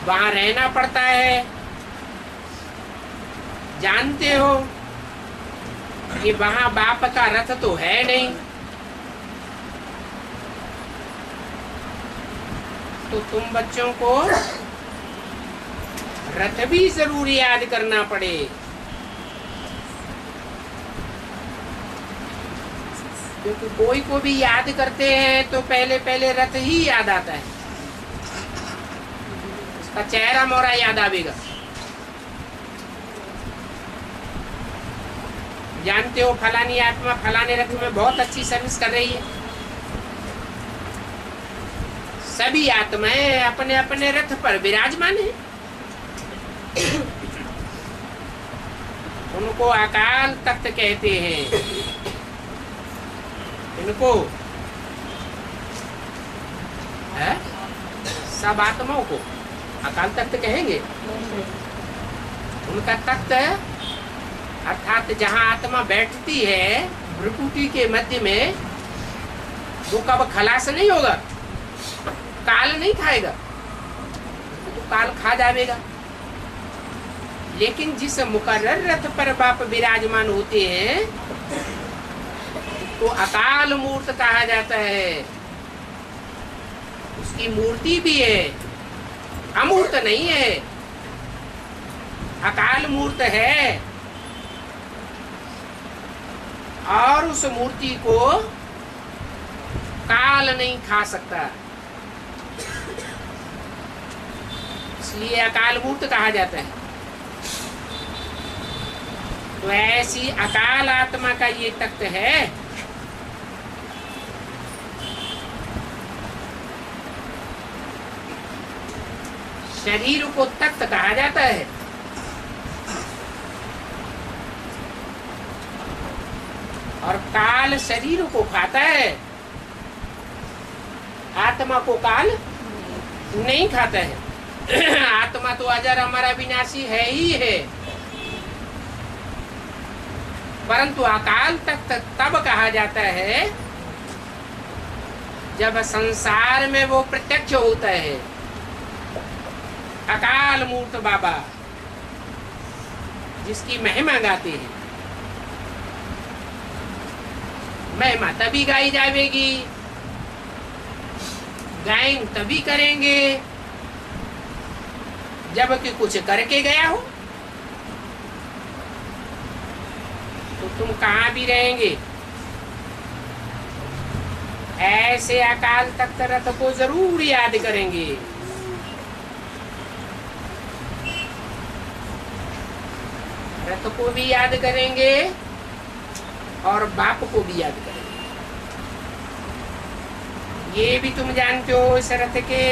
वहां रहना पड़ता है, जानते हो कि वहां बाप का रथ तो है नहीं, तो तुम बच्चों को रथ भी जरूर याद करना पड़े। क्योंकि कोई को भी याद करते हैं तो पहले पहले रथ ही याद आता है, उसका चेहरा मोहरा याद आवेगा। जानते हो फलानी आत्मा फलाने रथ में बहुत अच्छी सर्विस कर रही है। सभी आत्माएं अपने अपने रथ पर विराजमान है। उनको अकाल तख्त कहते हैं। इनको है? सब आत्माओं को अकाल तख्त कहेंगे। उनका तख्त अर्थात जहाँ आत्मा बैठती है भ्रुकुटी के मध्य में, वो कब खलास नहीं होगा, काल नहीं खाएगा, तो काल खा जाएगा। लेकिन जिस मुकर्रर रथ पर बाप विराजमान होते हैं तो अकाल मूर्त कहा जाता है। उसकी मूर्ति भी है, अमूर्त नहीं है, अकाल मूर्त है। और उस मूर्ति को काल नहीं खा सकता, इसलिए अकाल मूर्त कहा जाता है। तो ऐसी अकाल आत्मा का ये तख्त है। शरीर को तख्त कहा जाता है। और काल शरीर को खाता है, आत्मा को काल नहीं खाता है। आत्मा तो अजर अमर अविनाशी है ही है, परंतु अकाल तख्त तब कहा जाता है जब संसार में वो प्रत्यक्ष होता है। अकाल मूर्त बाबा जिसकी महिमा गाते हैं, महिमा तभी गाई जाएगी, गायन तभी करेंगे जबकि कुछ करके गया हो। तो तुम कहाँ भी रहेंगे, ऐसे अकाल तख्त रथ को जरूर याद करेंगे। रथ को भी याद करेंगे और बाप को भी याद करेंगे। ये भी तुम जानते हो इस रथ के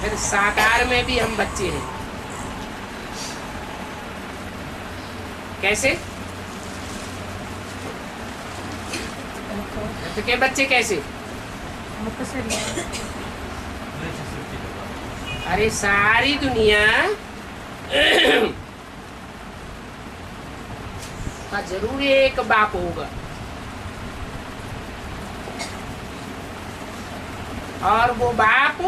फिर साकार में भी हम बच्चे हैं। कैसे? रथ के बच्चे कैसे? अरे सारी दुनिया का जरूर एक बाप होगा, और वो बाप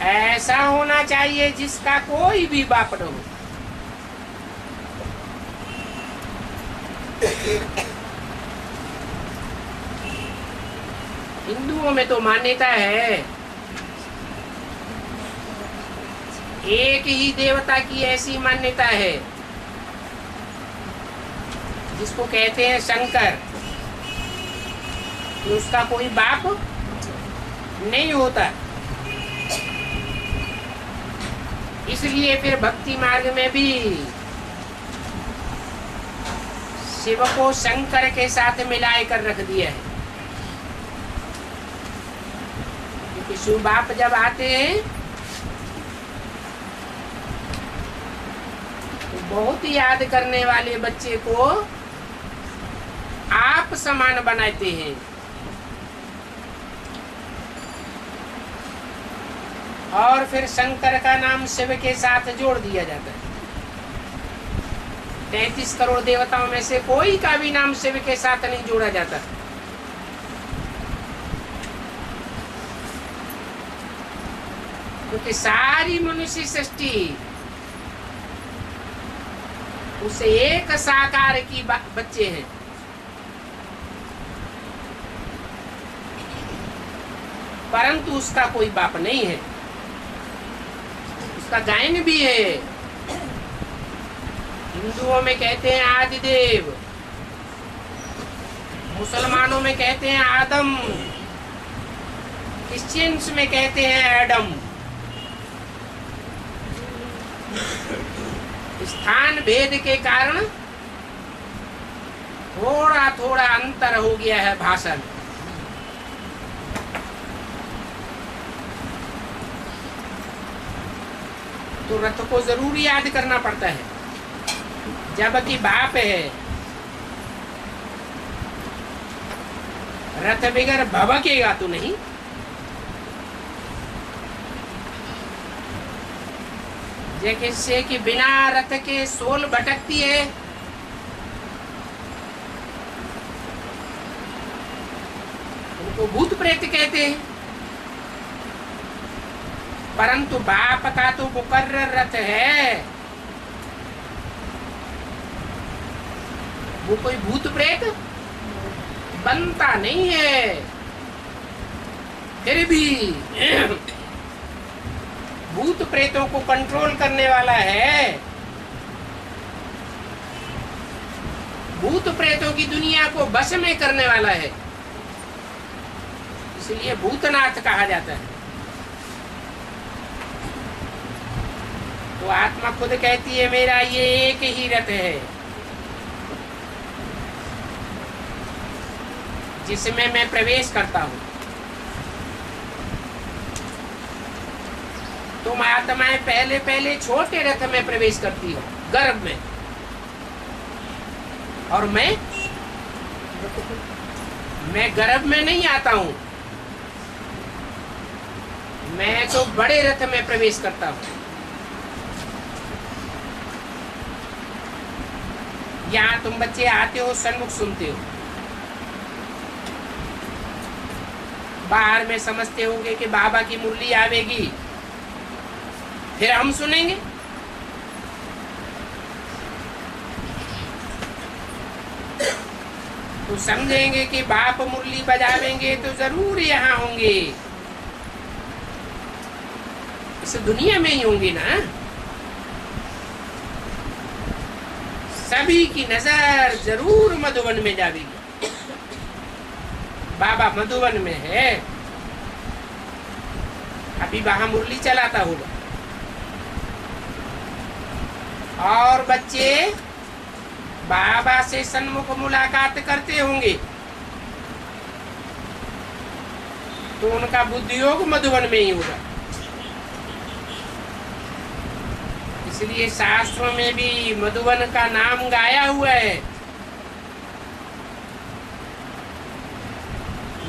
ऐसा होना चाहिए जिसका कोई भी बाप न हो। हिंदुओं में तो मान्यता है एक ही देवता की, ऐसी मान्यता है जिसको कहते हैं शंकर, तो उसका कोई बाप नहीं होता। इसलिए फिर भक्ति मार्ग में भी शिव को शंकर के साथ मिलाए कर रख दिया है। क्योंकि शिव बाप जब आते हैं तो बहुत याद करने वाले बच्चे को आप समान बनाते हैं। और फिर शंकर का नाम शिव के साथ जोड़ दिया जाता है। 33 करोड़ देवताओं में से कोई का भी नाम शिव के साथ नहीं जोड़ा जाता। क्योंकि सारी मनुष्य सृष्टि उस एक साकार की बच्चे हैं। परंतु उसका कोई बाप नहीं है। उसका गायन भी है। हिंदुओं में कहते हैं आदिदेव, मुसलमानों में कहते हैं आदम, क्रिश्चियंस में कहते हैं एडम। स्थान भेद के कारण थोड़ा थोड़ा अंतर हो गया है भाषा में। तो रथ को जरूर याद करना पड़ता है। जबकि बाप है, रथ बगैर भभकेगा तो नहीं। जैसे कि बिना रथ के सोल भटकती है, उनको भूत प्रेत कहते हैं। परंतु बाप का तो मुकर्रर रथ है, वो कोई भूत प्रेत बनता नहीं है। फिर भी भूत प्रेतों को कंट्रोल करने वाला है। भूत प्रेतों की दुनिया को बस में करने वाला है। इसलिए भूतनाथ कहा जाता है। तो आत्मा खुद कहती है मेरा ये एक ही रथ है जिसमें मैं प्रवेश करता हूं। तुम आत्माएं पहले पहले छोटे रथ में प्रवेश करती हो, गर्भ में, और मैं गर्भ में नहीं आता हूं। मैं तो बड़े रथ में प्रवेश करता हूं। यहाँ तुम बच्चे आते हो, सन्मुख सुनते हो, बाहर में समझते होंगे कि बाबा की मुरली आवेगी, फिर हम सुनेंगे। तो समझेंगे कि बाप मुरली बजावेंगे तो जरूर यहाँ होंगे, इस दुनिया में ही होंगे ना। सभी की नजर जरूर मधुबन में जाएगी। बाबा मधुबन में है, अभी वहां मुरली चलाता होगा। और बच्चे बाबा से सन्मुख मुलाकात करते होंगे तो उनका बुद्धियोग मधुबन में ही होगा। इसलिए शास्त्रों में भी मधुबन का नाम गाया हुआ है।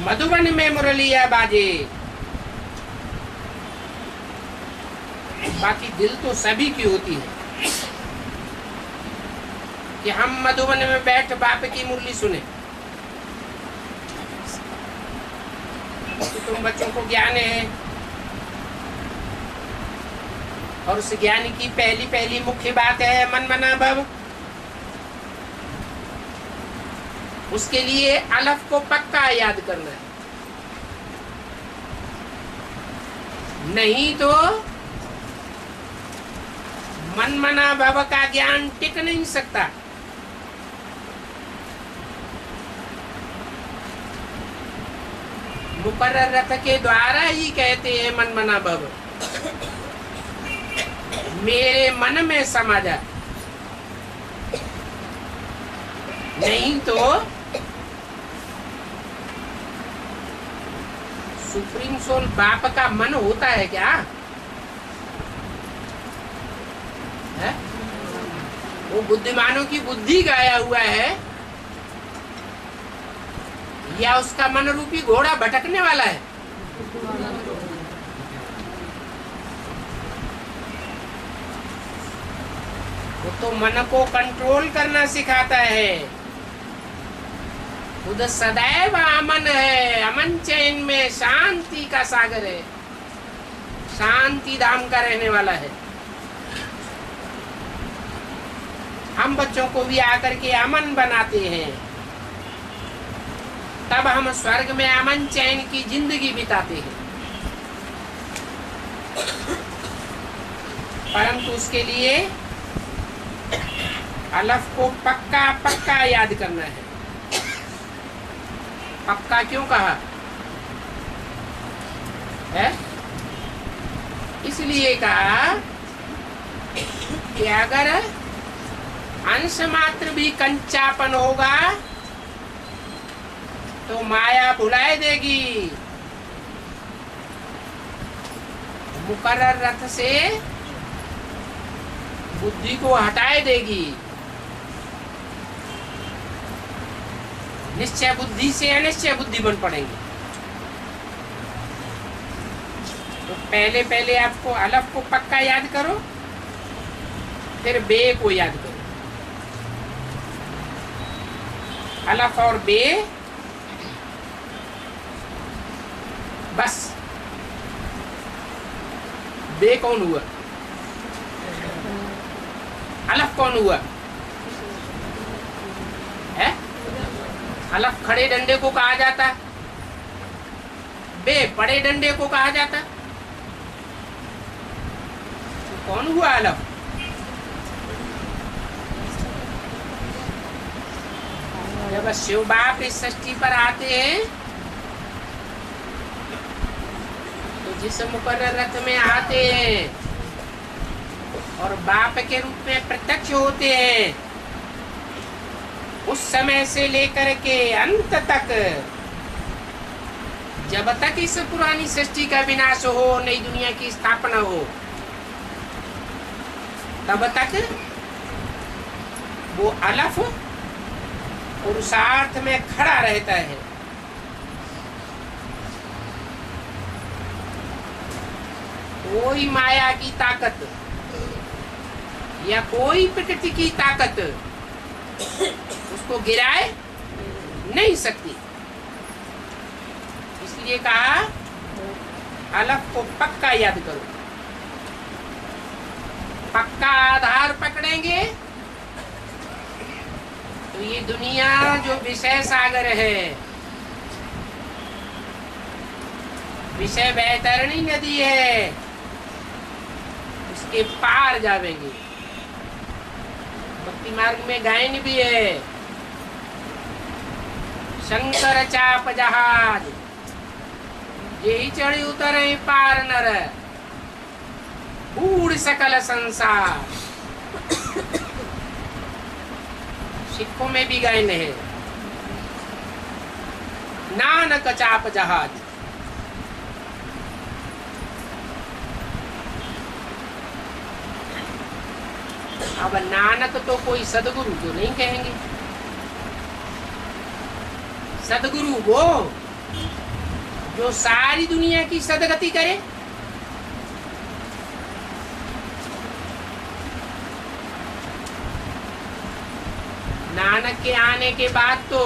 मधुबन में मुरलिया बाजे। बाकी दिल तो सभी की होती है कि हम मधुबन में बैठ बाप की मुरली सुने। तो तुम बच्चों को ज्ञान है, और उस ज्ञान की पहली मुख्य बात है मन मना भव। उसके लिए अलफ को पक्का याद करना है, नहीं तो मन मना भव का ज्ञान टिक नहीं सकता। मुकर्रर रथ के द्वारा ही कहते हैं मन मना भव। मेरे मन में समा जा, नहीं तो सुप्रीम सोल बाप का मन होता है क्या? है? वो बुद्धिमानों की बुद्धि गाया हुआ है या उसका मन रूपी घोड़ा भटकने वाला है? वो तो मन को कंट्रोल करना सिखाता है। खुद सदैव अमन है, अमन चैन में शांति का सागर है, शांति धाम का रहने वाला है। हम बच्चों को भी आकर के अमन बनाते हैं, तब हम स्वर्ग में अमन चैन की जिंदगी बिताते हैं। परंतु उसके लिए अलफ को पक्का पक्का याद करना है। पक्का क्यों कहा है? इसलिए कहा कि अगर अंश मात्र भी कंचापन होगा तो माया भुलाए देगी, मुकर्रर रथ से बुद्धि को हटाए देगी, निश्चय बुद्धि से अनिश्चय बुद्धि बन पड़ेंगे। तो पहले पहले आपको अलफ को पक्का याद करो, फिर बे को याद करो। अलफ और बे, बस। बे कौन हुआ? अलफ कौन हुआ है? अलफ खड़े डंडे को कहा जाता, बे बड़े डंडे को कहा जाता। तो कौन हुआ अलफ? जब शिव बाप इस सृष्टि पर आते हैं तो जिस मुकर्रर रथ में आते हैं और बाप के रूप में प्रत्यक्ष होते हैं, उस समय से लेकर के अंत तक, जब तक इस पुरानी सृष्टि का विनाश हो, नई दुनिया की स्थापना हो, तब तक वो अलफ पुरुषार्थ में खड़ा रहता है। कोई माया की ताकत या कोई प्रकृति की ताकत उसको गिराए नहीं सकती। इसलिए कहा अलफ को पक्का याद करो। पक्का आधार पकड़ेंगे तो ये दुनिया जो विषय सागर है, विषय बैतरणी नदी है, उसके पार जावेंगे। भक्ति मार्ग में गायन भी है, शंकर चाप जहाज यही चढ़ी उतरे पार नर, बूढ़ सकल संसार। सिखों में भी गायन है, नानक चाप जहाज। अब नानक तो कोई सदगुरु तो नहीं कहेंगे। सदगुरु वो जो सारी दुनिया की सदगति करे। नानक के आने के बाद तो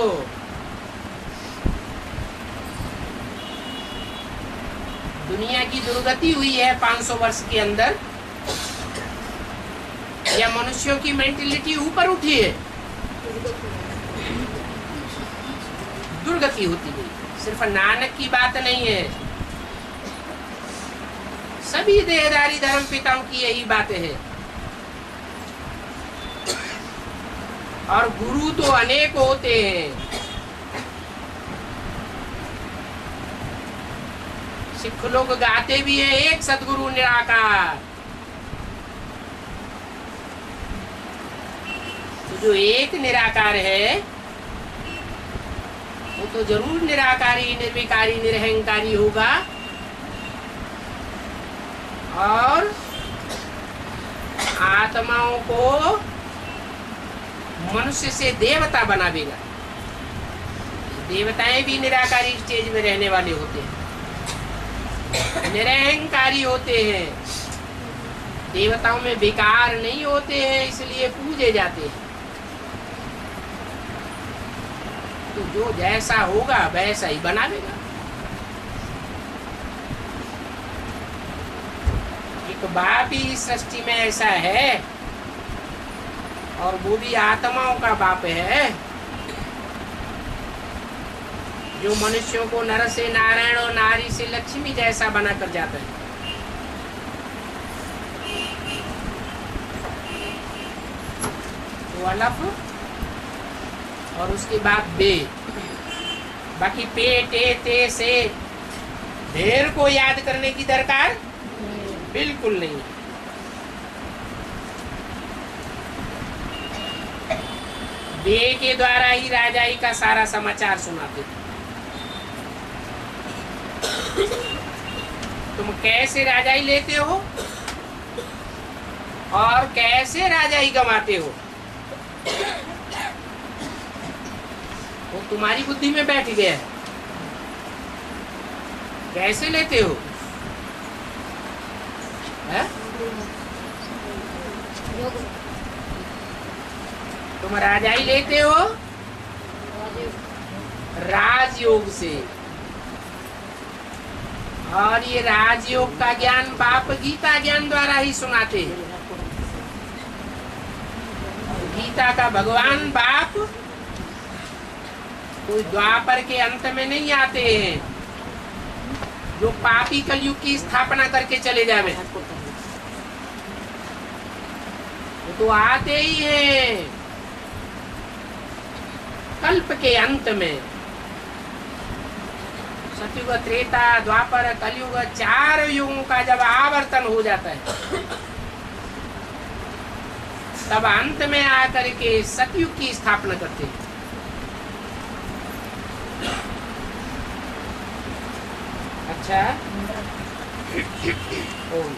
दुनिया की दुर्गति हुई है 500 वर्ष के अंदर, या मनुष्यों की मेंटेलिटी ऊपर उठी है, दुर्गति होती गई। सिर्फ नानक की बात नहीं है, सभी देहधारी धर्म पिताओं की यही बातें हैं। और गुरु तो अनेक होते हैं। सिख लोग गाते भी हैं एक सदगुरु निराकार, तो जो एक निराकार है वो तो जरूर निराकारी, निर्विकारी, निरहंकारी होगा और आत्माओं को मनुष्य से देवता बनावेगा। देवताएं भी निराकारी स्टेज में रहने वाले होते हैं, निरहंकारी होते हैं, देवताओं में विकार नहीं होते हैं, इसलिए पूजे जाते हैं। तो जो जैसा होगा वैसा ही बनावेगा। एक बाप ही सृष्टि में ऐसा है और वो भी आत्माओं का बाप है जो मनुष्यों को नर से नारायण और नारी से लक्ष्मी जैसा बना कर जाता है। तो अलफ और उसके बाद बे, बाकी पे टे ते से ढेर को याद करने की दरकार बिल्कुल नहीं। बे के द्वारा ही राजाई का सारा समाचार सुनाते थे। तुम कैसे राजाई लेते हो और कैसे राजाई गंवाते हो वो तुम्हारी बुद्धि में बैठ गया है। कैसे लेते हो है? तुम राजाई लेते हो राजयोग से, और ये राजयोग का ज्ञान बाप गीता ज्ञान द्वारा ही सुनाते हैं। गीता का भगवान बाप कोई द्वापर के अंत में नहीं आते हैं जो पापी कलयुग की स्थापना करके चले जावे। वो तो आते ही हैं कल्प के अंत में। सतयुग, त्रेता, द्वापर, कलयुग, 4 युगों का जब आवर्तन हो जाता है तब अंत में आकर के सतयुग की स्थापना करते हैं। अच्छा, ओम।